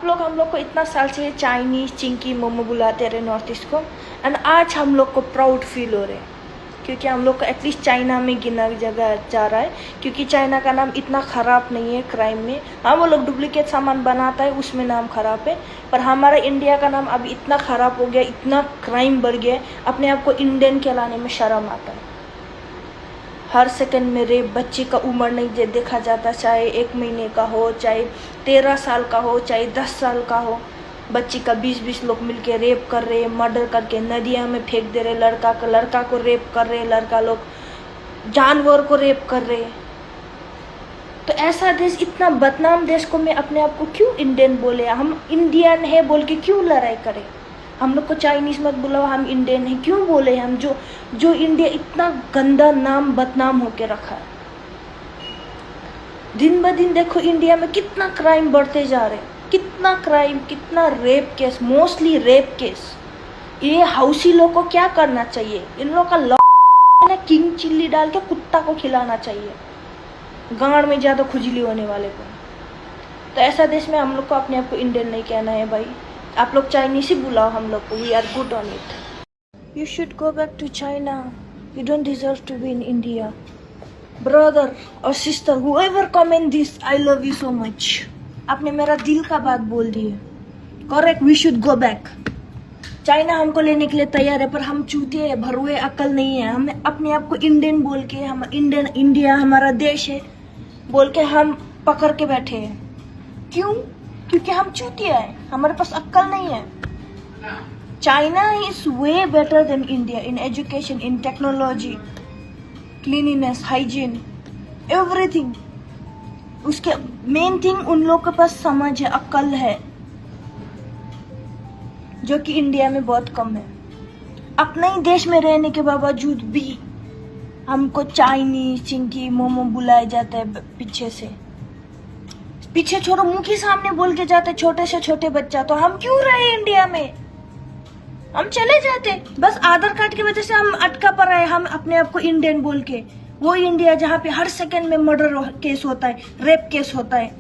हम लोग को इतना साल से चाइनीज़ चिंकी मोमो बुलाते रहे नॉर्थ ईस्ट को, एंड आज हम लोग को प्राउड फील हो रहे हैं क्योंकि हम लोग को एटलीस्ट चाइना में गिना जगह जा रहा है, क्योंकि चाइना का नाम इतना ख़राब नहीं है क्राइम में। हाँ, वो लोग डुप्लीकेट सामान बनाता है, उसमें नाम ख़राब है, पर हमारा इंडिया का नाम अभी इतना ख़राब हो गया, इतना क्राइम बढ़ गया, अपने आप को इंडियन कहलाने में शर्म आता है। हर सेकंड में रेप, बच्चे का उम्र नहीं देखा जाता, चाहे 1 महीने का हो, चाहे 13 साल का हो, चाहे 10 साल का हो, बच्ची का 20-20 लोग मिलके रेप कर रहे, मर्डर करके नदियाँ में फेंक दे रहे, लड़का को रेप कर रहे, लड़का लोग जानवर को रेप कर रहे। तो ऐसा देश, इतना बदनाम देश को मैं अपने आप को क्यों इंडियन बोले? हम इंडियन है बोल के क्यों लड़ाई करें? हम लोग को चाइनीज मत बुलाओ, हम इंडियन हैं क्यों बोले? हम जो इंडिया इतना गंदा नाम बदनाम होके रखा है। दिन ब दिन देखो इंडिया में कितना क्राइम बढ़ते जा रहे हैं, कितना क्राइम, कितना rape case, mostly rape case. ये हाउसी लोग को क्या करना चाहिए? इन लोग का ना किंग चिल्ली डाल के कुत्ता को खिलाना चाहिए, गांड में ज्यादा खुजली होने वाले को। तो ऐसा देश में हम लोग को अपने आप को इंडियन नहीं कहना है भाई। आप लोग चाइनीज ही बुलाओ हम लोग को, we are good on it. You should go back to China, you don't deserve to be in India. Brother और sister, whoever comment this, I love you so much। आपने मेरा दिल का बात बोल दी है, correct, we should go back. China हमको लेने के लिए तैयार है, पर हम चूतिए हैं, भरुए, अकल नहीं है। हमें अपने आप को इंडियन बोल के, हम इंडियन, इंडिया हमारा देश है बोल के हम पकड़ के बैठे हैं। क्यों? क्योंकि हम चूतिया है, हमारे पास अक्ल नहीं है। China is way better than India in education, in technology, cleanliness, hygiene, everything. उसके मेन थिंग उन लोग के पास समझ है, अक्ल है, जो कि इंडिया में बहुत कम है। अपने ही देश में रहने के बावजूद भी हमको चाइनीज चिंकी मोमो बुलाए जाते हैं पीछे से। पीछे छोड़ो, मुंह के सामने बोल के जाते छोटे से छोटे बच्चा। तो हम क्यों रहे इंडिया में? हम चले जाते, बस आधार कार्ड की वजह से हम अटका पड़ा है। हम अपने आप को इंडियन बोल के, वो इंडिया जहाँ पे हर सेकंड में मर्डर केस होता है, रेप केस होता है,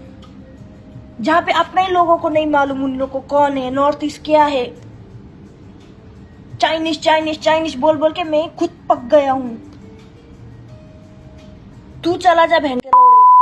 जहाँ पे अपने ही लोगों को नहीं मालूम उन लोगों को कौन है, नॉर्थ ईस्ट क्या है। चाइनीज चाइनीज चाइनीज बोल बोल के मैं खुद पक गया हूँ। तू चला जा बहन के लौड़े।